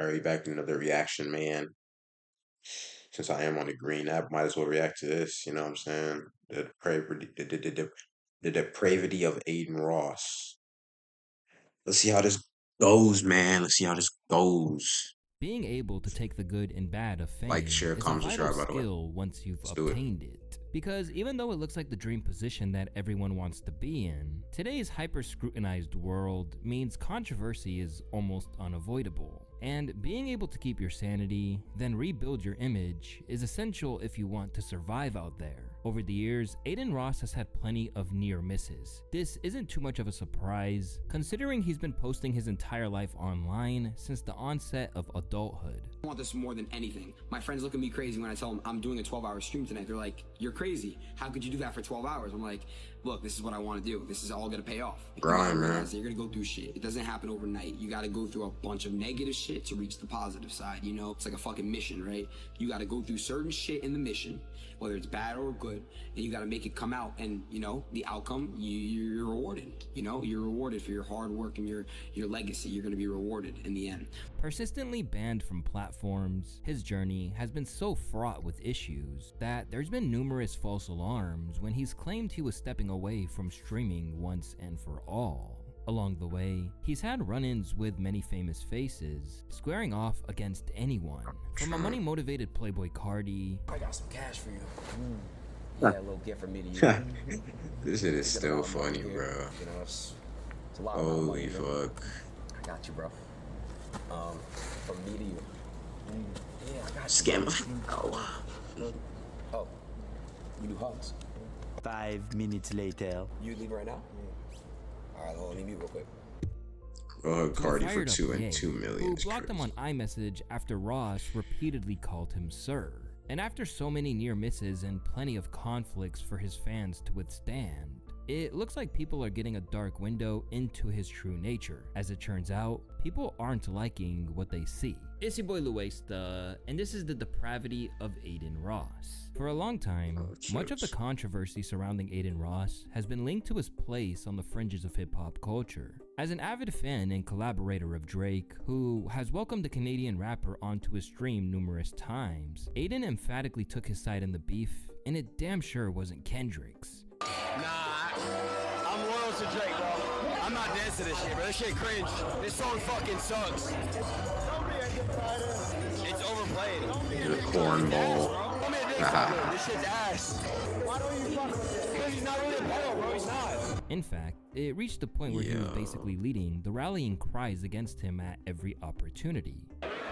Alright, back to another reaction, man. Since I am on the green app, might as well react to this. You know what I'm saying? The depravity of Aiden Ross. Let's see how this goes, man. Let's see how this goes. Being able to take the good and bad of Like, fame share, is a comment, vital subscribe, by the way. skill once you've Let's do it. obtained it. Because even though it looks like the dream position that everyone wants to be in, today's hyper-scrutinized world means controversy is almost unavoidable. And being able to keep your sanity, then rebuild your image, is essential if you want to survive out there. Over the years, Adin Ross has had plenty of near misses. This isn't too much of a surprise, considering he's been posting his entire life online since the onset of adulthood. I want this more than anything. My friends look at me crazy when I tell them I'm doing a 12-hour stream tonight. They're like, "You're crazy. How could you do that for 12 hours?" I'm like, "Look, this is what I want to do. This is all gonna pay off. Grind, man. You're gonna go through shit. It doesn't happen overnight. You gotta go through a bunch of negative shit to reach the positive side. You know, it's like a fucking mission, right? You gotta go through certain shit in the mission, whether it's bad or good, and you gotta make it come out. And you know, the outcome, you're rewarded. You know, you're rewarded for your hard work and your legacy. You're gonna be rewarded in the end." Persistently banned from platforms, his journey has been so fraught with issues that there's been numerous false alarms when he's claimed he was stepping away from streaming once and for all. Along the way, he's had run-ins with many famous faces, squaring off against anyone, from a money-motivated Playboy Cardi. I got some cash for you. Yeah, a little gift from me to you. This shit is still funny, bro. You know, it's a lot of Holy money, fuck. I got you, bro. From me to you. Yeah, I got you. Scam. Oh. Oh, you do hugs. 5 minutes later. You leave right now? All right, hold on, let me mute real quick. Cardi for Fired up 2 Ye, and 2 million. who blocked him on iMessage after Ross repeatedly called him sir. And after so many near misses and plenty of conflicts for his fans to withstand, it looks like people are getting a dark window into his true nature. As it turns out, people aren't liking what they see. It's your boy Luesta, and this is the depravity of Adin Ross. For a long time, much of the controversy surrounding Adin Ross has been linked to his place on the fringes of hip-hop culture. As an avid fan and collaborator of Drake, who has welcomed the Canadian rapper onto his stream numerous times, Adin emphatically took his side in the beef, and it damn sure wasn't Kendrick's. Nah, I'm loyal to Drake, bro. I'm not dancing to this shit, bro. This shit cringe. This song fucking sucks. It's overplayed. The cornball. This shit's ass. Why don't you fuck with it? Because he's not really a battle, bro. He's not. In fact, it reached the point where he was basically leading the rallying cries against him at every opportunity.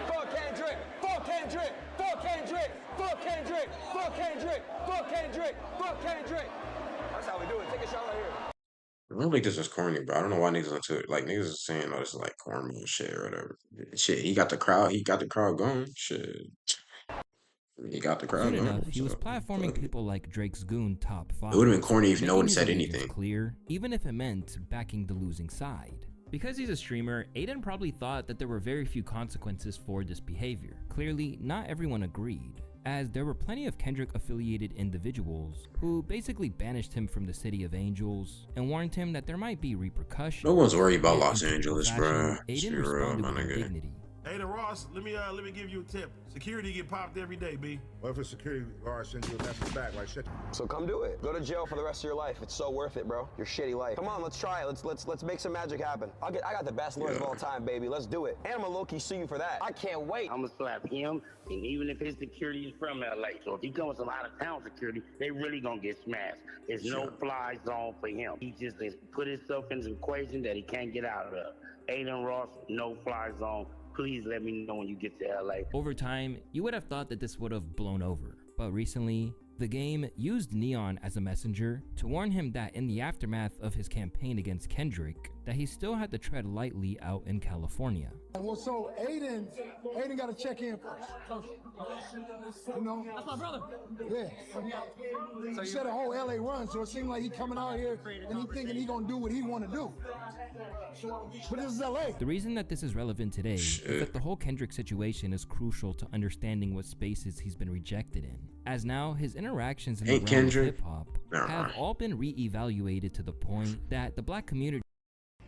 Fuck Kendrick! Fuck Kendrick! Fuck Kendrick! Fuck Kendrick! Fuck Kendrick! Fuck Kendrick! Fuck Kendrick! That's how we do it. Take a shot right here. I don't think this is corny, bro. I don't know why niggas into it. Like, niggas is saying, oh, this is like cornball shit or whatever. Shit, he got the crowd going. Shit. He got the crowd Soon going. enough, he was So, platforming fuck it. people like Drake's Goon Top 5. It would have been corny if no making one his said allegiance anything. clear, even if it meant backing the losing side. Because he's a streamer, Adin probably thought that there were very few consequences for this behavior. Clearly, not everyone agreed, as there were plenty of Kendrick-affiliated individuals who basically banished him from the City of Angels and warned him that there might be repercussions. No one's worried about In Los typical Angeles, fashion, bro. Adin Shit, real, responded my with nigga. dignity. Adin Ross, let me give you a tip. Security get popped every day, B. What if a security guard sends you a message back like shit? So come do it. Go to jail for the rest of your life. It's so worth it, bro. Your shitty life. Come on, let's try it. Let's make some magic happen. I got the best lawyers of all time, baby. Let's do it. And I'm gonna low-key sue you for that. I can't wait. I'm gonna slap him, and even if his security is from LA, so if he comes with some out of town security, they really gonna get smashed. There's no fly zone for him. He just has put himself in an equation that he can't get out of. Adin Ross, no fly zone. Please let me know when you get to LA. Over time, you would have thought that this would have blown over, but recently, the game used Neon as a messenger to warn him that in the aftermath of his campaign against Kendrick, that he still had to tread lightly out in California. Well, so Adin got to check in first. You know? That's my brother. Yeah. He said a whole LA run, so it seemed like he coming out here and he thinking he gonna do what he want to do. But this is LA. The reason that this is relevant today is that the whole Kendrick situation is crucial to understanding what spaces he's been rejected in, as now his interactions in the realm of hip-hop have all been re-evaluated to the point that the black community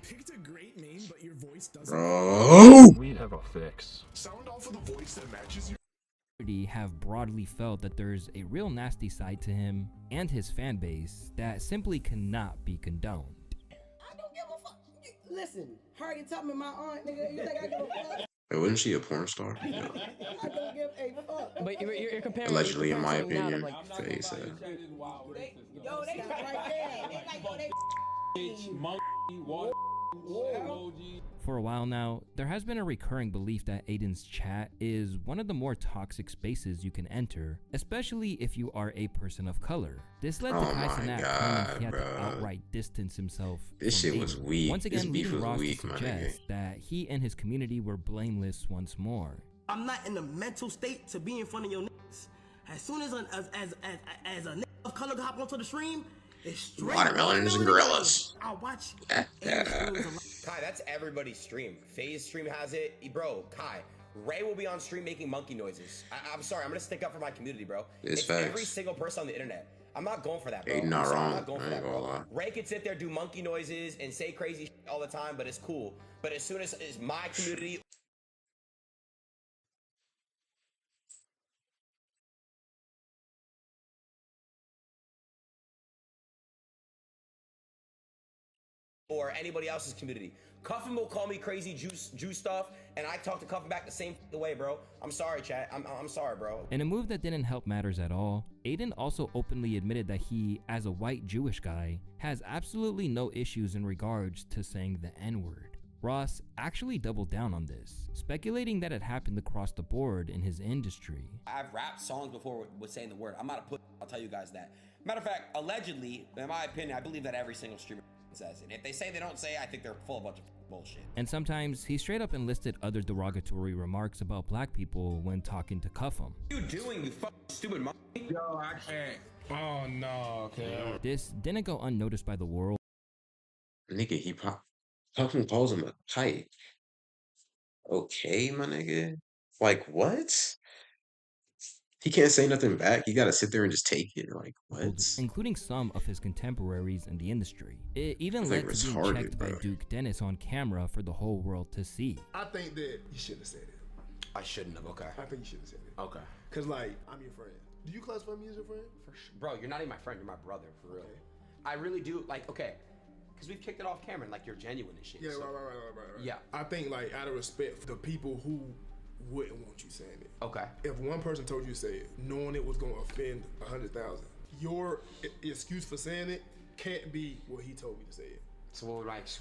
picked a great meme, but your voice doesn't. Bro. We have a fix. Sound off of the voice that matches your. Have broadly felt that there's a real nasty side to him and his fan base that simply cannot be condoned. I don't give a fuck. Listen, Harriet Tubman, my aunt, nigga. You think I give a fuck? Wait, wasn't she a porn star? No. I don't give a fuck. But you're comparing. Allegedly, you're in my comparing opinion. now to, like, Face that. Yo, they got right there. They like, yo, they For a while now, there has been a recurring belief that Adin's chat is one of the more toxic spaces you can enter, especially if you are a person of color. This led to Kai Cenat claiming he had to outright distance himself. This shit Aiden. was weak. Once again, This beef leading was Ross weak, to my suggest nigga. that he and his community were blameless once more. I'm not in the mental state to be in front of your niggas. As soon as a nigga of color hop onto the stream, it's straight Watermelons and gorillas. I'll watch. Kai, that's everybody's stream. FaZe stream has it. Bro, Kai, Ray will be on stream making monkey noises. I'm sorry, I'm gonna stick up for my community, bro. It's every facts. single person on the internet. I'm not going for that, bro. Ain't not I'm wrong. not going for I that, ain't gonna bro. lie. Ray could sit there, do monkey noises, and say crazy shit all the time, but it's cool. But as soon as it's my community or anybody else's community, Cuffin will call me crazy juice stuff, and I talk to Cuffin back the same way, bro. I'm sorry, chat. I'm sorry, bro. In a move that didn't help matters at all, Adin also openly admitted that he, as a white Jewish guy, has absolutely no issues in regards to saying the N-word. Ross actually doubled down on this, speculating that it happened across the board in his industry. I've rapped songs before with saying the word. I'm not a pussy, I'll tell you guys that. Matter of fact, allegedly, in my opinion, I believe that every single streamer says it. If they say they don't say it, I think they're full of a bunch of bullshit. And sometimes he straight up enlisted other derogatory remarks about black people when talking to Cuff'em. What are you doing, you fucking stupid monkey? Yo, I can't. Oh no, okay. This didn't go unnoticed by the world. Nigga, he fucking calls him a kite. Okay, my nigga. Like, what? He can't say nothing back. He gotta sit there and just take it. Like, what? Including some of his contemporaries in the industry. It even That's led like to being retarded, checked by bro. Duke Dennis on camera for the whole world to see. I think that you shouldn't have said it. I shouldn't have, okay. I think you should have said it. Okay. Cause like, I'm your friend. Do you classify me as your friend? For sure. Bro, you're not even my friend, you're my brother, for real. Okay. I really do, like, okay. Because we've kicked it off camera, and, like, you're genuine and shit. Yeah, so. right. Yeah. I think like out of respect for the people who wouldn't want you saying it. Okay. If one person told you to say it, knowing it was gonna offend 100,000, your excuse for saying it can't be what he told me to say it. So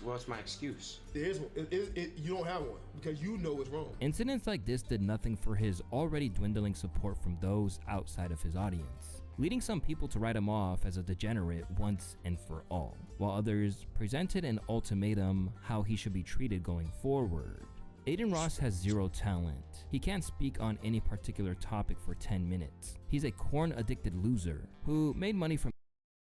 what's my excuse? There's one. You don't have one because you know it's wrong. Incidents like this did nothing for his already dwindling support from those outside of his audience, leading some people to write him off as a degenerate once and for all, while others presented an ultimatum how he should be treated going forward. Adin Ross has zero talent. He can't speak on any particular topic for 10 minutes. He's a corn-addicted loser who made money from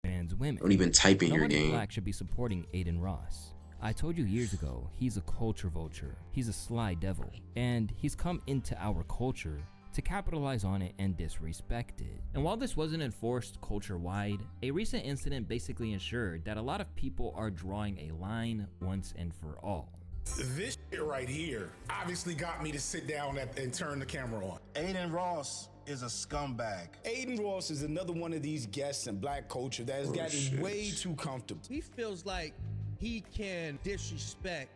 trans women. Don't even type in your Nobody game. black should be supporting Adin Ross. I told you years ago, he's a culture vulture. He's a sly devil. And he's come into our culture to capitalize on it and disrespect it. And while this wasn't enforced culture-wide, a recent incident basically ensured that a lot of people are drawing a line once and for all. This shit right here obviously got me to sit down and turn the camera on. Adin Ross is a scumbag. Adin Ross is another one of these guests in black culture that has gotten way too comfortable. He feels like he can disrespect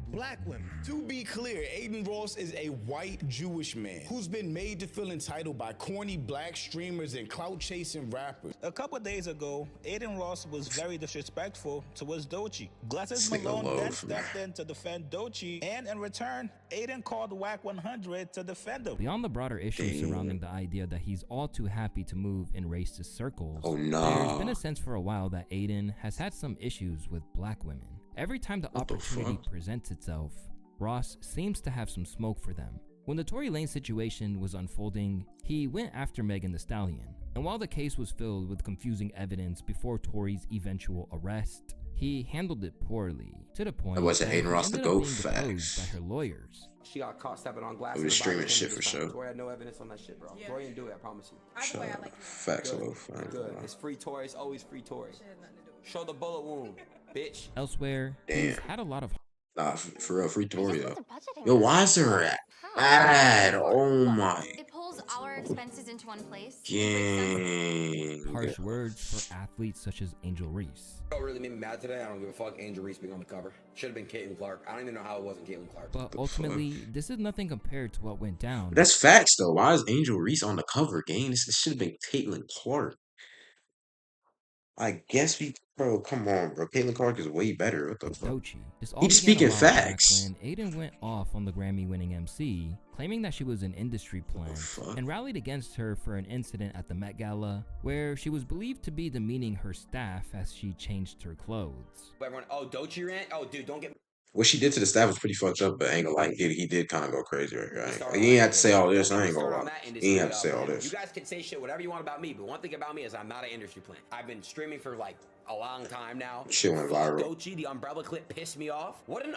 black women. To be clear, Adin Ross is a white Jewish man who's been made to feel entitled by corny black streamers and clout-chasing rappers. A couple of days ago, Adin Ross was very disrespectful towards Doechii. Glasses This nigga Malone then loaf, stepped in to defend Doechii, and in return, Adin called Whack 100 to defend him. Beyond the broader issues surrounding the idea that he's all too happy to move in racist circles, Oh, no. there's been a sense for a while that Adin has had some issues with black women. Every time the opportunity presents itself, Ross seems to have some smoke for them. When the Tory Lanez situation was unfolding, he went after Megan Thee Stallion. And while the case was filled with confusing evidence before Tory's eventual arrest, he handled it poorly, to the point That wasn't that Adin he Ross the ended up GOAT. being deposed by her lawyers. She got caught stepping on glass. It was streaming shit for sure. Tori had no evidence on that shit, bro. Yeah. Tori didn't do it, I promise you. Either way, I like it. Facts, Good. loaf. Good. It's free Tory. It's always free Tory. Shit had nothing to do with it. Show the bullet wound. bitch. Elsewhere, he's had a lot of Nah, for real, free Torio. Yo, why is there an ad? Oh my It pulls our expenses into one place. gang. harsh words for athletes such as Angel Reese. What really made me mad today? I don't give a fuck. Angel Reese being on the cover. Should have been Caitlin Clark. I don't even know how it wasn't Caitlin Clark. But ultimately, this is nothing compared to what went down. That's facts though. Why is Angel Reese on the cover, gang? This should have been Caitlin Clark. I guess bro, come on, bro. Caitlin Clark is way better. What the fuck? Doechii. This all He's began speaking a while back facts. when Adin went off on the Grammy-winning MC, claiming that she was an industry plant, and rallied against her for an incident at the Met Gala, where she was believed to be demeaning her staff as she changed her clothes. Everyone, oh, Doechii rant? Oh, dude, don't get... What she did to the staff was pretty fucked up, but I ain't gonna lie, he did kind of go crazy right here. He ain't have to say all this. I ain't gonna lie. He ain't have to say all this. You guys can say shit, whatever you want about me, but one thing about me is I'm not an industry plant. I've been streaming for like a long time now. Shit went viral. Doechii, the umbrella clip pissed me off. What an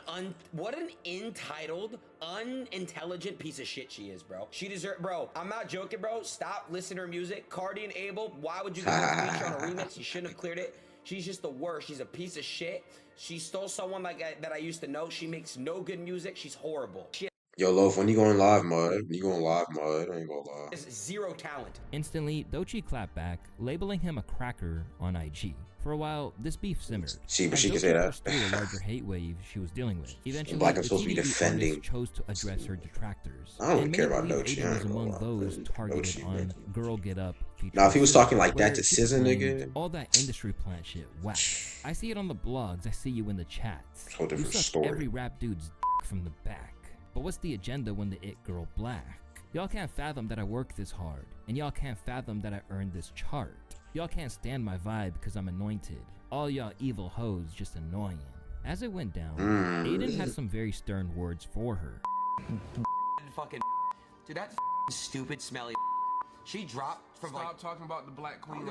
entitled, unintelligent piece of shit she is, bro. She deserves, bro. I'm not joking, bro. Stop listening to her music. Cardi and Abel, why would you give her a feature on a remix? You shouldn't have cleared it. She's just the worst. She's a piece of shit. She stole someone that I used to know. She makes no good music. She's horrible. Yo, Loaf, when you going live mode? When you going live mode? I ain't gonna lie. She has zero talent. Instantly, Doechii clapped back, labeling him a cracker on IG. For a while, this beef simmered. She as can Doechii say that. pushed through the larger hate wave she was dealing with. Eventually, Black, I'm the supposed to be TDE defending. artist chose to address her detractors. I don't And care many about believe Doechii. Adin I was ain't gonna among lie. those targeted Doechii, on man. Girl Get Up. Now, if he was talking like where that to people SZA, claimed nigga. all that industry plant shit, whack. I see it on the blogs. I see you in the chats. Whole different you suck story. every rap dude's dick from the back. But what's the agenda when the it girl black? Y'all can't fathom that I work this hard, and y'all can't fathom that I earned this chart. Y'all can't stand my vibe because I'm anointed. All y'all evil hoes just annoying. As it went down, Adin had some very stern words for her. Fucking dude, that stupid, smelly. She dropped from Stop talking about the black queen.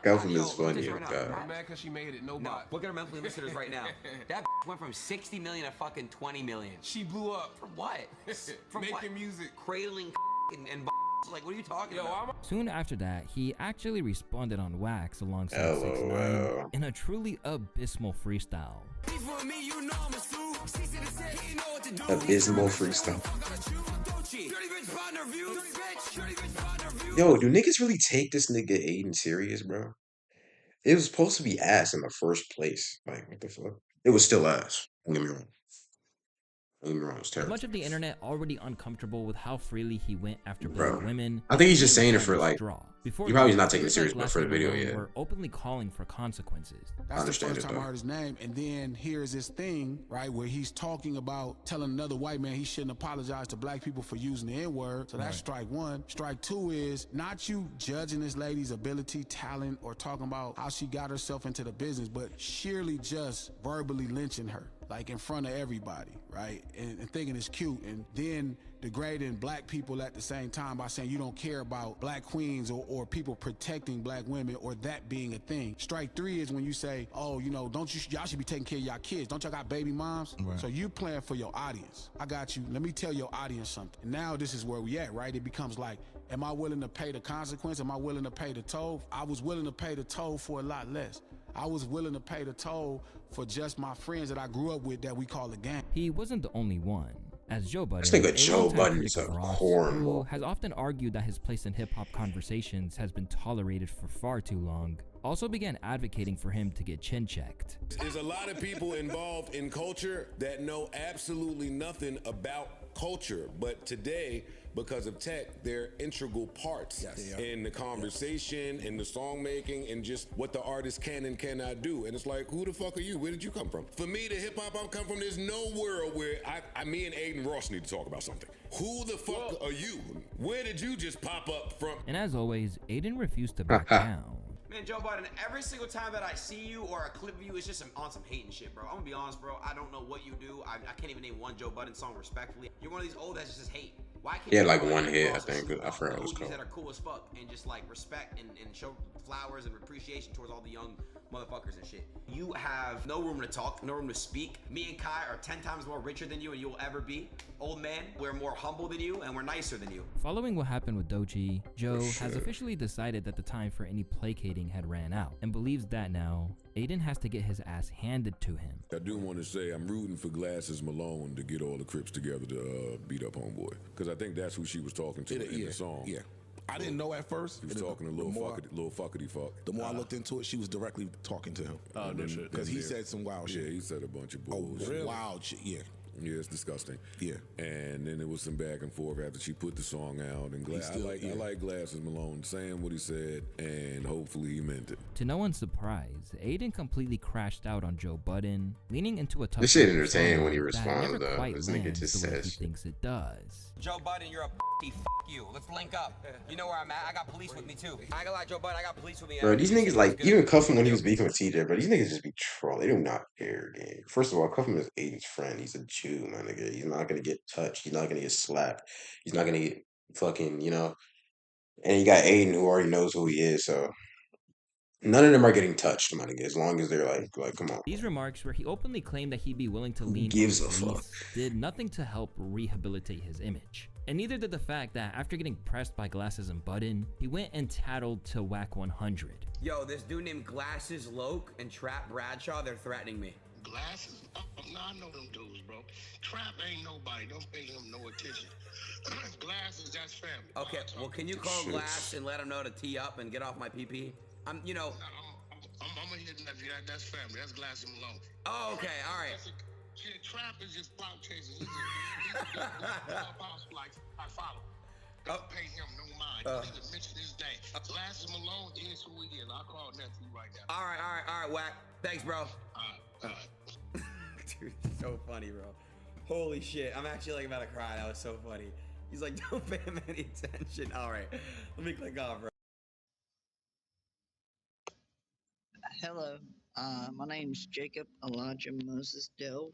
Government is funny. I'm mad because she made it. No, look at her monthly listeners right now. That went from 60 million to fucking 20 million. She blew up. From what? From making what? music, cradling and like, what are you talking about? Soon after that, he actually responded on Wax alongside 6ix9ine in a truly abysmal freestyle. Abysmal freestyle. Yo, do niggas really take this nigga Adin serious, bro? It was supposed to be ass in the first place. Like, what the fuck? It was still ass. Don't get me wrong. Don't get me wrong, it's With terrible. much of the internet already uncomfortable with how freely he went after Bro, black women, I think he's just saying it for like. Before He probably is that, not taking it just serious, like but for the Last video, Night Alone, yeah. we're openly calling for consequences. I understand That's the first it, time though. I heard his name, and then here's this thing, right, where he's talking about telling another white man he shouldn't apologize to black people for using the N-word. So that's strike one. Strike two is not you judging this lady's ability, talent, or talking about how she got herself into the business, but sheerly just verbally lynching her, like in front of everybody, right, and thinking it's cute, and then degrading black people at the same time by saying you don't care about black queens or people protecting black women or that being a thing. Strike three is when you say, oh, you know, y'all should be taking care of y'all kids. Don't y'all got baby moms? Right. So you playing for your audience. I got you. Let me tell your audience something. And now this is where we at, right? It becomes like, am I willing to pay the consequence? Am I willing to pay the toll? I was willing to pay the toll for a lot less. I was willing to pay the toll for just my friends that I grew up with that we call a gang. He wasn't the only one, as Joe Budden, This nigga a Joe longtime Budden critic is a of Ross, cornball. who has often argued that his place in hip-hop conversations has been tolerated for far too long, also began advocating for him to get chin-checked. There's a lot of people involved in culture that know absolutely nothing about culture, but today, because of tech, they're integral parts in the conversation, in the song making, and just what the artist can and cannot do. And it's like, who the fuck are you? Where did you come from? For me, the hip hop I'm come from, there's no world where me and Adin Ross need to talk about something. Who the fuck are you? Where did you just pop up from? And as always, Adin refused to back down. Man, Joe Budden, every single time that I see you or a clip of you, it's just on some hating shit, bro. I'm gonna be honest, bro. I don't know what you do. I can't even name one Joe Budden song respectfully. You're one of these old heads that just hate. Why can't He had you like go one out hit, and I think. I forgot what it was OGs called. that are cool as fuck and just like respect and show flowers and appreciation towards all the young motherfuckers and shit. You have no room to talk, no room to speak. Me and Kai are 10 times more richer than you and you will ever be. Old man, we're more humble than you and we're nicer than you. Following what happened with Doechii, Joe has officially decided that the time for any placating had ran out and believes that now Adin has to get his ass handed to him. I do want to say I'm rooting for Glasses Malone to get all the Crips together to beat up Homeboy, because I think that's who she was talking to in the song. Yeah. I didn't know at first. He was talking to little fuckity fuck. The more I looked into it, she was directly talking to him. Oh, no shit. Because he said some wild shit. Yeah, he said a bunch of Oh, bullshit. wild shit, yeah. Yeah, it's disgusting. Yeah. And then there was some back and forth after she put the song out. And I like Glasses Malone saying what he said, and hopefully he meant it. To no one's surprise, Adin completely crashed out on Joe Budden, leaning into a tough This shit entertaining when he that responds, never though. quite This nigga lands just the way says he shit. thinks it does. Joe Budden, you're a fuck you. Let's link up. You know where I'm at. I got police with me too. I got like Joe Budden. I got police with me. Bro, these niggas, like, even Cuff him when he was beefing with TJ, but these niggas just be troll. They do not care, gang. First of all, Cuff him is Aiden's friend. He's a Jew, my nigga. He's not gonna get touched. He's not gonna get slapped. He's not gonna get fucking, you know. And you got Aiden who already knows who he is, so none of them are getting touched, my nigga, as long as they're like, come on. These remarks, where he openly claimed that he'd be willing to lean gives on a police, fuck? did nothing to help rehabilitate his image. And neither did the fact that after getting pressed by Glasses and Budden, he went and tattled to Whack 100. Yo, this dude named Glasses Loke and Trap Bradshaw, they're threatening me. Glasses? Oh, no, I know them dudes, bro. Trap ain't nobody. Don't pay him no attention. Glasses, that's family. Okay, well, can you call Glass and let him know to tee up and get off my PP? I'm gonna hit nephew. That's family. That's Glasses Malone. Oh, okay, all right. Shit, Trap is just clout chasing. He's like I follow. Don't pay him no mind. Don't even mention his name. Glasses Malone is who he is. I'll call nephew right now. All right, Whack. Thanks, bro. Dude, so funny, bro. Holy shit. I'm actually like about to cry. That was so funny. He's like, don't pay him any attention. All right. Let me click off, bro. Hello, my name's Jacob Elijah Moses Dell.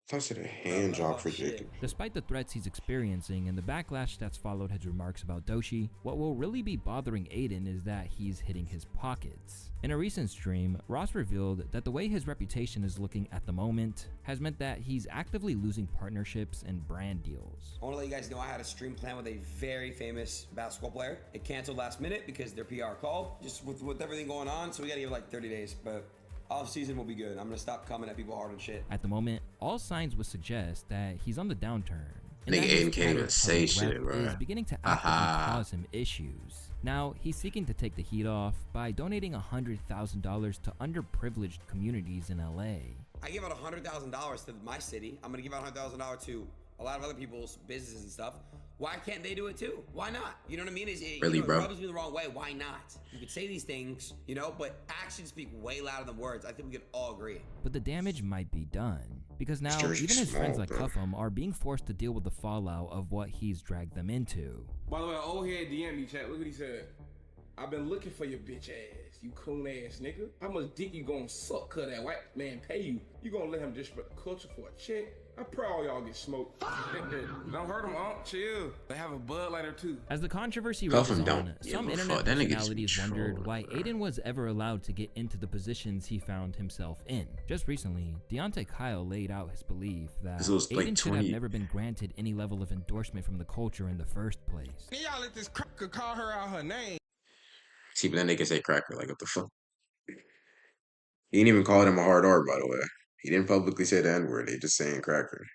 Touched a hand job for Jacob. Despite the threats he's experiencing and the backlash that's followed his remarks about Doshi, what will really be bothering Adin is that he's hitting his pockets. In a recent stream, Ross revealed that the way his reputation is looking at the moment has meant that he's actively losing partnerships and brand deals. I want to let you guys know I had a stream plan with a very famous basketball player. It canceled last minute because their PR called, just with everything going on, so we gotta give it like 30 days, but off season will be good. I'm gonna stop coming at people hard and shit. At the moment, all signs would suggest that he's on the downturn. And Nigga that his Aiden can't even say public shit, rep bro. is beginning to actively cause him issues. Now, he's seeking to take the heat off by donating $100,000 to underprivileged communities in LA. I give out $100,000 to my city. I'm gonna give out $100,000 to a lot of other people's businesses and stuff. Why can't they do it too? Why not? You know what I mean? Really, bro? It rubs me the wrong way. Why not? You could say these things, you know, but actions speak way louder than words. I think we could all agree. But the damage might be done. Because now, Jersey even his small, friends like bro. Cuffham are being forced to deal with the fallout of what he's dragged them into. By the way, old head DM me, chat. Look what he said. I've been looking for your bitch ass, you coon ass nigga. How much dick you gonna suck? Cause that white man pay you. You gonna let him disrespect the culture for a check? I'm proud all y'all get smoked. Don't hurt him, chill. They have a Bud Light or two. As the controversy Cuff rages him, on, don't some give a internet fuck. That nigga's personalities wondered trolled, why bro. Adin was ever allowed to get into the positions he found himself in. Just recently, Deontay Kyle laid out his belief that This was like Adin should have 20 never been granted any level of endorsement from the culture in the first place. Y'all let this cracker call her out her name. See, but then they can say cracker, like, what the fuck? He didn't even call him a hard R, by the way. He didn't publicly say the N-word. They just saying cracker.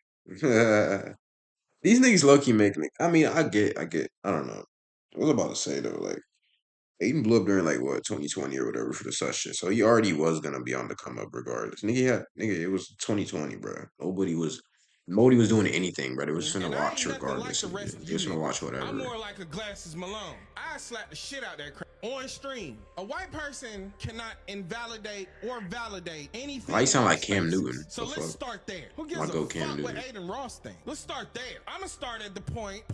These niggas low-key make me. I mean, I get. I don't know. What was I about to say, though? Like, Aiden blew up during, like, what, 2020 or whatever for the such shit. So he already was gonna be on the come up regardless. Nigga, it was 2020, bro. Nobody was doing anything, bro. They was finna watch regardless. They was finna watch whatever. I'm more like a Glasses Malone. I slap the shit out that crap on stream. A white person cannot invalidate or validate anything. Why you sound in like Cam spaces. Newton? So The let's fuck? start there. Who gives Why a go fuck Cam what Newton? Adin Ross think? Let's start there. I'm gonna start at the point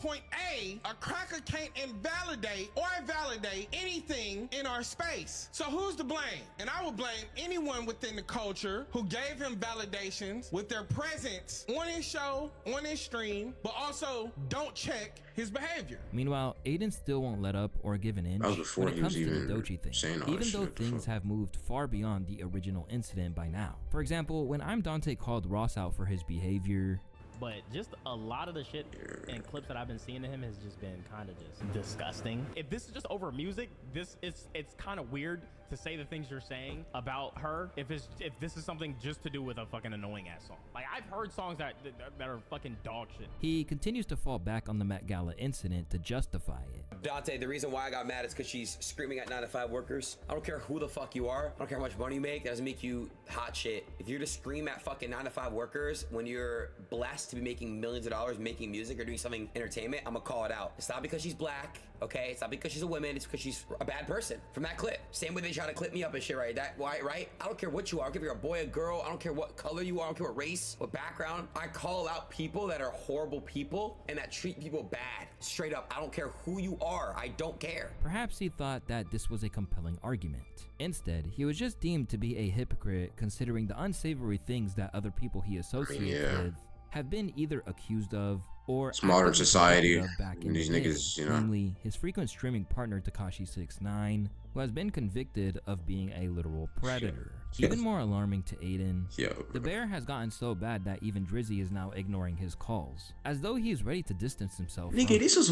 A. A cracker can't invalidate or validate anything in our space. So who's to blame? And I will blame anyone within the culture who gave him validations with their presence on his show, on his stream, but also don't check his behavior. Meanwhile, Adin still won't let up or give an inch That was before when it he was comes to the even Dochi thing, saying all that even though shit, the things fuck? have moved far beyond the original incident by now. For example, when I'm Dante called Ross out for his behavior, but just a lot of the shit and clips that I've been seeing to him has just been kind of just disgusting. If this is just over music, it's kind of weird to say the things you're saying about her if this is something just to do with a fucking annoying ass song. Like, I've heard songs that are fucking dog shit. He continues to fall back on the Met Gala incident to justify it. Dante, the reason why I got mad is because she's screaming at 9-to-5 workers. I don't care who the fuck you are. I don't care how much money you make. That doesn't make you hot shit. If you're to scream at fucking 9-to-5 workers when you're blessed to be making millions of dollars making music or doing something entertainment, I'm gonna call it out. It's not because she's black, okay? It's not because she's a woman. It's because she's a bad person from that clip. Same way they try to clip me up and shit, right? Right? I don't care what you are. I don't care if you're a boy, a girl. I don't care what color you are. I don't care what race, what background. I call out people that are horrible people and that treat people bad. Straight up. I don't care who you are. I don't care. Perhaps he thought that this was a compelling argument. Instead, he was just deemed to be a hypocrite considering the unsavory things that other people he associates with have been either accused of or it's modern society. Back in These niggas, you know. Namely, his frequent streaming partner Tekashi 6ix9ine, who has been convicted of being a literal predator. Even more alarming to Adin, the bear has gotten so bad that even Drizzy is now ignoring his calls, as though he is ready to distance himself. Nigga, this was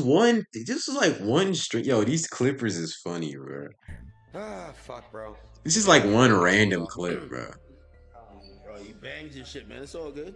like one string. Yo, these Clippers is funny, bro. Ah, fuck, bro. This is like one random clip, bro. Bro, you banged your shit, man. It's all good.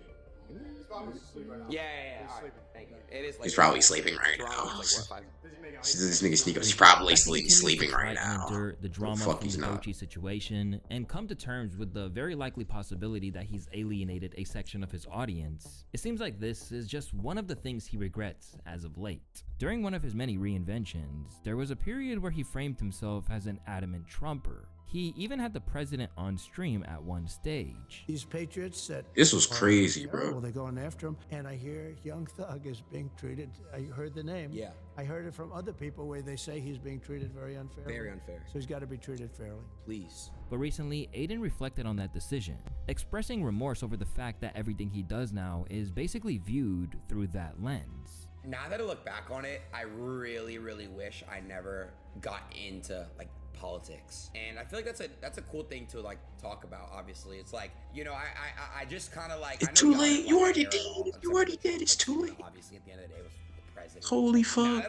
Yeah. All right. Thank you. It is like He's probably sleeping right now. This nigga sneak up. He's probably sleeping right now. Endure the drama from the Doechii situation and come to terms with the very likely possibility that he's alienated a section of his audience. It seems like this is just one of the things he regrets as of late. During one of his many reinventions, there was a period where he framed himself as an adamant Trumper. He even had the president on stream at one stage. These patriots that this was crazy, bro. Well, they're going after him, and I hear Young Thug is being treated. I heard the name. Yeah. I heard it from other people where they say he's being treated very unfairly. Very unfair. So he's got to be treated fairly. Please. But recently, Adin reflected on that decision, expressing remorse over the fact that everything he does now is basically viewed through that lens. Now that I look back on it, I really, really wish I never got into like politics, and I feel like that's a cool thing to like talk about. Obviously, it's like, you know, I just kind of like, it's too late. You already did. You already did. It's too late. Obviously, at the end of the day, it was the president. Holy fuck!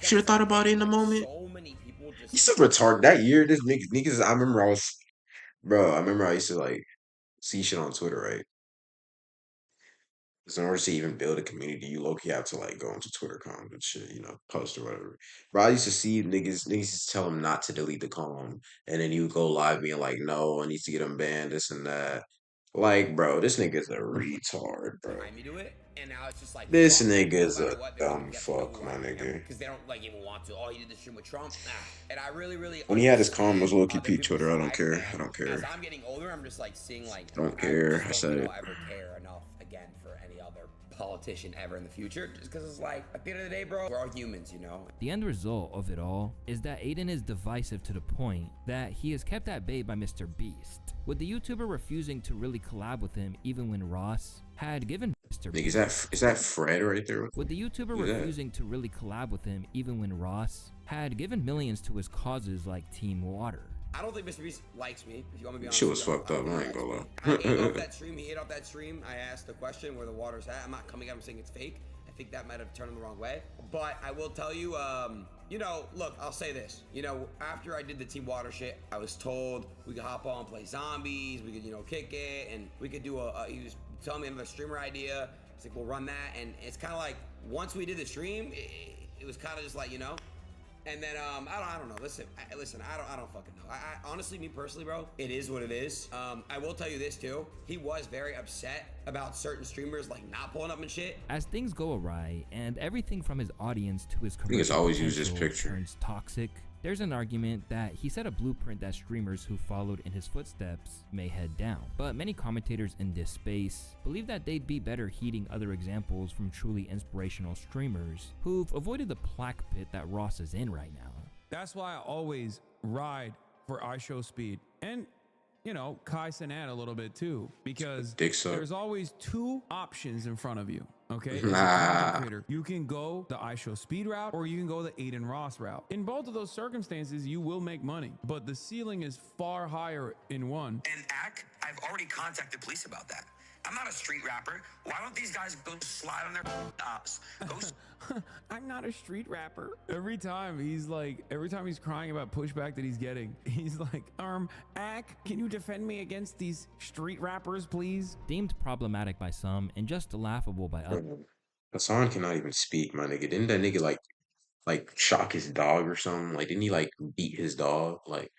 Should have thought about it in the moment. So many people just. He's so retarded. That year, this niggas. I remember I used to like see shit on Twitter, right? So in order to even build a community, you low-key have to like go into Twitter comments and shit, you know, post or whatever. Bro, I used to see niggas used to tell him not to delete the column, and then he would go live being like, no, I need to get him banned, this and that. Like, bro, this nigga's a retard, bro. Me to it, and now it's just like this nigga's a dumb fuck, my nigga. Because they don't like even want to. Oh, he did the stream with Trump. Nah. And I really. When he had his comments, low-key peep Twitter. I don't care. As I'm getting older, I'm just like seeing like. I don't care. I said it. I don't ever care enough again for any other politician ever in the future, just because it's like, at the end of the day, bro, we're all humans, you know. The end result of it all is that Adin is divisive to the point that he is kept at bay by Mr. Beast, with the YouTuber refusing to really collab with him even when Ross had given Mr. Beast. Is that Fred right there? With the YouTuber refusing to really collab with him even when Ross had given millions to his causes like Team Water. I don't think Mr. Beast likes me. If you want me to be honest, shit was fucked up. I ain't gonna lie. I ate off that stream. He ate off that stream. I asked the question where the water's at. I'm not coming at him saying it's fake. I think that might have turned him the wrong way. But I will tell you, you know, look, I'll say this. You know, after I did the Team Water shit, I was told we could hop on and play zombies. We could, you know, kick it, and we could do he was telling me another streamer idea. He's like, we'll run that, and it's kind of like once we did the stream, it was kind of just like, you know. And then I don't know. Listen, I don't fucking know. I honestly, me personally, bro, it is what it is. I will tell you this too. He was very upset about certain streamers like not pulling up and shit. As things go awry and everything from his audience to his commercial niggas always use this picture turns toxic, there's an argument that he set a blueprint that streamers who followed in his footsteps may head down. But many commentators in this space believe that they'd be better heeding other examples from truly inspirational streamers who've avoided the plaque pit that Ross is in right now. That's why I always ride for iShowSpeed and, you know, Kai Cenat a little bit too, because there's always two options in front of you. Okay, as a content creator, you can go the iShowSpeed route or you can go the Adin Ross route. In both of those circumstances, you will make money, but the ceiling is far higher in one. And I've already contacted police about that. I'm not a street rapper. Why don't these guys go slide on their ass? I'm not a street rapper. Every time he's crying about pushback that he's getting, he's like, Ack, can you defend me against these street rappers, please? Deemed problematic by some and just laughable by others. Hassan cannot even speak, my nigga. Didn't that nigga like shock his dog or something? Like, didn't he like beat his dog? Like,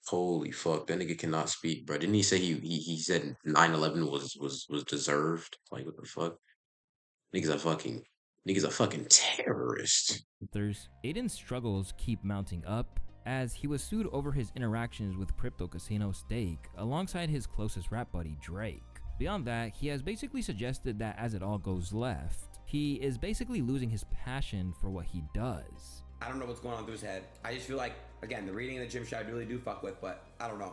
holy fuck, that nigga cannot speak, bro. Didn't he say he said 9/11 was deserved? Like, what the fuck? Nigga's a fucking terrorist. Adin's struggles keep mounting up as he was sued over his interactions with crypto casino Stake alongside his closest rap buddy Drake. Beyond that, he has basically suggested that as it all goes left, he is basically losing his passion for what he does. I don't know what's going on through his head. I just feel like, again, the reading in the gym shot I really do fuck with, but I don't know.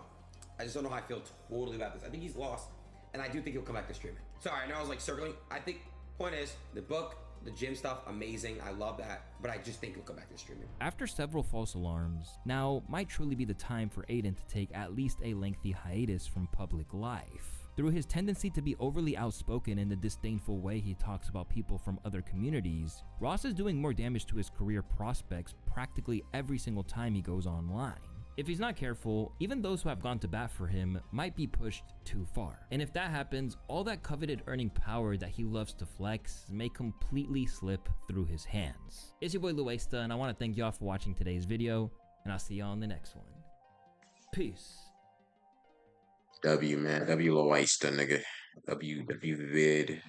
I just don't know how I feel totally about this. I think he's lost, and I do think he'll come back to streaming. Sorry, I know I was like circling. I think, point is, the book, the gym stuff, amazing. I love that, but I just think he'll come back to streaming. After several false alarms, now might truly be the time for Adin to take at least a lengthy hiatus from public life. Through his tendency to be overly outspoken in the disdainful way he talks about people from other communities, Ross is doing more damage to his career prospects practically every single time he goes online. If he's not careful, even those who have gone to bat for him might be pushed too far. And if that happens, all that coveted earning power that he loves to flex may completely slip through his hands. It's your boy Luesta, and I want to thank y'all for watching today's video, and I'll see y'all in the next one. Peace. W, man. W Loista, nigga. W vid.